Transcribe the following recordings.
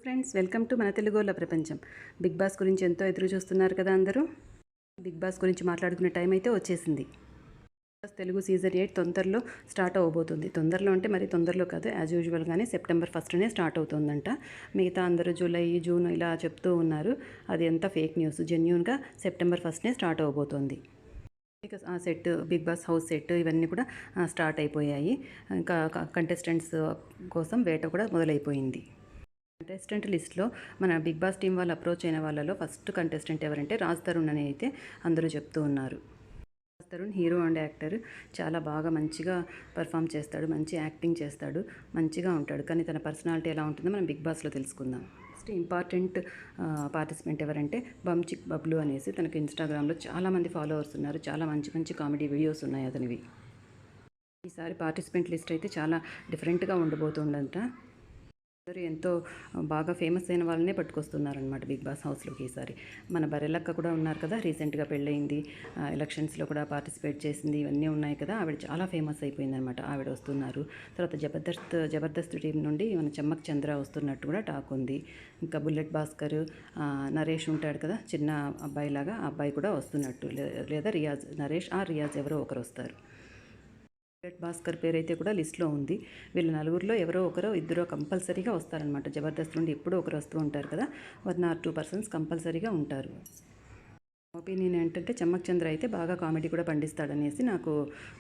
Friends, welcome to మన తెలుగోళ్ళ ప్రపంచం. Big boss గురించి ఎంతో ఎదురు చూస్తున్నారు కదా అందరూ. బిగ్ బాస్ గురించి మాట్లాడుకునే టైం అయితే వచ్చేసింది. తెలుగు సీజన్ 8 తొందరలో స్టార్ట్ అవ్వబోతుంది. తొందరలో అంటే మరి తొందరలో కాదు, యాజ్ యూజువల్గానే సెప్టెంబర్ 1నే స్టార్ట్ అవుతుందంట. మిగతా అందరూ జూలై, జూన్ ఇలా చెప్తూ ఉన్నారు. అది ఎంత ఫేక్ న్యూస్. జెన్యూన్గా సెప్టెంబర్ 1నే స్టార్ట్ అవ్వబోతోంది. ఇక ఆ set, Bigg Boss house set ఇవన్నీ కూడా స్టార్ట్ అయిపోయాయి. ఇంకా కంటెస్టెంట్స్ కోసం వేట కూడా మొదలైపోయింది. కంటెస్టెంట్ లిస్ట్లో మన బిగ్ బాస్ టీం వాళ్ళు అప్రోచ్ అయిన వాళ్ళలో ఫస్ట్ కంటెస్టెంట్ ఎవరంటే రాజ్ తరుణ్ అని అయితే అందరూ చెప్తూ ఉన్నారు. Raj Tarun hero and actor, చాలా బాగా మంచిగా పర్ఫామ్ చేస్తాడు, మంచి యాక్టింగ్ చేస్తాడు, మంచిగా ఉంటాడు. కానీ తన పర్సనాలిటీ ఎలా ఉంటుందో మనం బిగ్ బాస్లో తెలుసుకుందాం. ఫస్ట్ ఇంపార్టెంట్ పార్టిసిపెంట్ ఎవరంటే బంచిక్ బబ్లు అనేసి, తనకు ఇన్స్టాగ్రామ్లో చాలామంది ఫాలోవర్స్ ఉన్నారు. చాలా మంచి మంచి కామెడీ వీడియోస్ ఉన్నాయి అతనివి. ఈసారి పార్టిసిపెంట్ లిస్ట్ అయితే చాలా డిఫరెంట్గా ఉండబోతుందంట. అందరూ ఎంతో బాగా ఫేమస్ అయిన వాళ్ళనే పట్టుకొస్తున్నారనమాట బిగ్ బాస్ హౌస్లోకి ఈసారి. మన బరెలక్క కూడా ఉన్నారు కదా, రీసెంట్గా పెళ్ళయింది, ఎలక్షన్స్లో కూడా పార్టిసిపేట్ చేసింది, ఇవన్నీ ఉన్నాయి కదా. ఆవిడ చాలా ఫేమస్ అయిపోయిందనమాట. ఆవిడ వస్తున్నారు. తర్వాత జబర్దస్త్ టీం నుండి మన చమ్మక్ చంద్ర వస్తున్నట్టు కూడా టాక్ ఉంది. ఇంకా బుల్లెట్ భాస్కర్, నరేష్ ఉంటాడు కదా చిన్న అబ్బాయిలాగా, ఆ అబ్బాయి కూడా వస్తున్నట్టు, లేదా రియాజ్, నరేష్ రియాజ్ ఎవరో ఒకరు వస్తారు. బుల్లెట్ భాస్కర్ పేరైతే కూడా లిస్ట్లో ఉంది. వీళ్ళ నలుగురిలో ఎవరో ఒకరో ఇద్దరు కంపల్సరీగా వస్తారనమాట. జబర్దస్త్ నుండి ఎప్పుడూ ఒకరు వస్తూ ఉంటారు కదా, 1 or 2 persons కంపల్సరీగా ఉంటారు. ఒపీనియన్ ఏంటంటే చమ్మక్ చంద్ర అయితే బాగా కామెడీ కూడా పండిస్తాడనేసి నాకు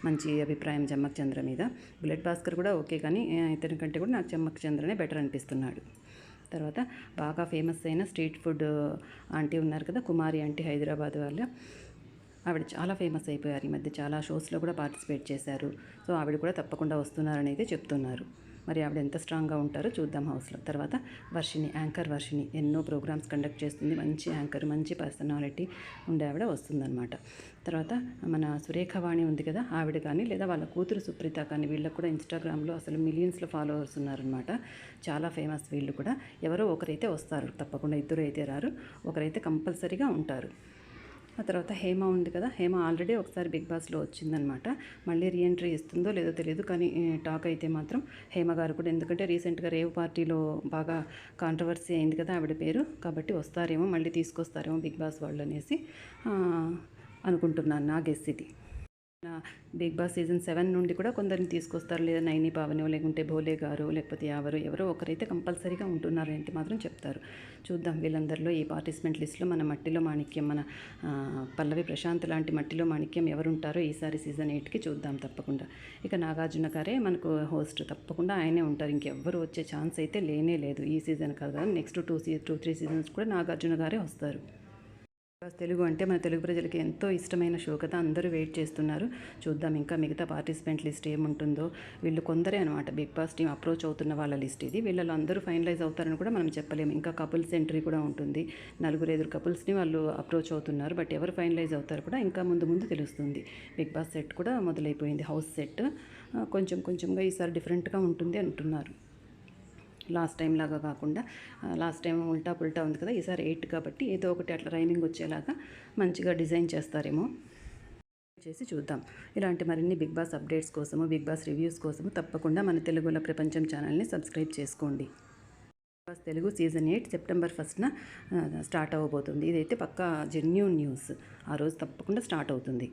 మంచి అభిప్రాయం చమ్మక్ చంద్ర మీద. బుల్లెట్ భాస్కర్ కూడా ఓకే, కానీ ఇతని కంటే కూడా నాకు చమ్మక్ చంద్రనే బెటర్ అనిపిస్తున్నాడు. తర్వాత బాగా ఫేమస్ అయిన స్ట్రీట్ ఫుడ్ ఆంటీ ఉన్నారు కదా, కుమారి ఆంటీ, హైదరాబాద్ వాళ్ళ. ఆవిడ చాలా ఫేమస్ అయిపోయారు ఈ మధ్య, చాలా షోస్లో కూడా పార్టిసిపేట్ చేశారు. సో ఆవిడ కూడా తప్పకుండా వస్తున్నారని అయితే చెప్తున్నారు. మరి ఆవిడ ఎంత స్ట్రాంగ్గా ఉంటారో చూద్దాం హౌస్లో. తర్వాత వర్షిణి, యాంకర్ వర్షిణి ఎన్నో ప్రోగ్రామ్స్ కండక్ట్ చేస్తుంది. మంచి యాంకర్, మంచి పర్సనాలిటీ ఉండే ఆవిడ వస్తుందన్నమాట. తర్వాత మన సురేఖవాణి ఉంది కదా, ఆవిడ కానీ లేదా వాళ్ళ కూతురు సుప్రీత కానీ, వీళ్ళకి కూడా ఇన్స్టాగ్రామ్లో అసలు మిలియన్స్లో ఫాలోవర్స్ ఉన్నారనమాట. చాలా ఫేమస్ వీళ్ళు కూడా. ఎవరో ఒకరైతే వస్తారు తప్పకుండా, ఇద్దరు అయితే రారు, ఒకరైతే కంపల్సరీగా ఉంటారు. ఆ తర్వాత హేమ ఉంది కదా, హేమ ఆల్రెడీ ఒకసారి బిగ్ బాస్లో వచ్చిందనమాట. మళ్ళీ రీఎంట్రీ ఇస్తుందో లేదో తెలియదు, కానీ టాక్ అయితే మాత్రం హేమ గారు కూడా, ఎందుకంటే రీసెంట్గా రేవ్ పార్టీలో బాగా కాంట్రవర్సీ అయింది కదా ఆవిడ పేరు, కాబట్టి వస్తారేమో, మళ్ళీ తీసుకొస్తారేమో బిగ్ బాస్ వాళ్ళు అనేసి అనుకుంటున్నాను. నా గెస్ ఇది. బిగ్ బాస్ సీజన్ 7 నుండి కూడా కొందరిని తీసుకొస్తారు, లేదా నైని పావనో, లేకుంటే భోలే గారు, లేకపోతే ఎవరో ఒకరైతే కంపల్సరీగా ఉంటున్నారు అంటే మాత్రం చెప్తారు. చూద్దాం వీళ్ళందరిలో ఈ పార్టిసిపెంట్ లిస్ట్లో మన మట్టిలో మాణిక్యం, మన పల్లవి ప్రశాంత్ లాంటి మట్టిలో మాణిక్యం ఎవరు ఉంటారో ఈసారి సీజన్ 8కి చూద్దాం తప్పకుండా. ఇక నాగార్జున గారే మనకు హోస్ట్, తప్పకుండా ఆయనే ఉంటారు. ఇంకెవ్వరు వచ్చే ఛాన్స్ అయితే లేనే లేదు ఈ సీజన్ కాదు, నెక్స్ట్ 2-3 సీజన్స్ కూడా నాగార్జున గారే వస్తారు. తెలుగు అంటే మన తెలుగు ప్రజలకి ఎంతో ఇష్టమైన షో కదా, అందరూ వెయిట్ చేస్తున్నారు. చూద్దాం ఇంకా మిగతా పార్టిసిపెంట్ లిస్ట్ ఏముంటుందో. వీళ్ళు కొందరే అనమాట బిగ్ బాస్ టీం అప్రోచ్ అవుతున్న వాళ్ళ లిస్ట్ ఇది. వీళ్ళలో అందరూ ఫైనలైజ్ అవుతారని కూడా మనం చెప్పలేము. ఇంకా కపుల్స్ ఎంట్రీ కూడా ఉంటుంది. 4-5 కపుల్స్ని వాళ్ళు అప్రోచ్ అవుతున్నారు. బట్ ఎవరు ఫైనలైజ్ అవుతారు కూడా ఇంకా ముందు తెలుస్తుంది. బిగ్ బాస్ సెట్ కూడా మొదలైపోయింది, హౌస్ సెట్. కొంచెంగా ఈసారి డిఫరెంట్గా ఉంటుంది అంటున్నారు. లాస్ట్ టైం లాగా కాకుండా, లాస్ట్ టైం ఉల్టా పుల్టా ఉంది కదా, ఈసారి 8 కాబట్టి ఏదో ఒకటి అట్లా రైమింగ్ వచ్చేలాగా మంచిగా డిజైన్ చేస్తారేమో, చేసి చూద్దాం. ఇలాంటి మరిన్ని బిగ్ బాస్ అప్డేట్స్ కోసము, బిగ్ బాస్ రివ్యూస్ కోసము తప్పకుండా మన తెలుగుల ప్రపంచం ఛానల్ని సబ్స్క్రైబ్ చేసుకోండి. Bigg Boss Telugu season 8 September 1న స్టార్ట్ అవ్వబోతుంది. ఇదైతే పక్కా జెన్యూన్ న్యూస్. ఆ రోజు తప్పకుండా స్టార్ట్ అవుతుంది.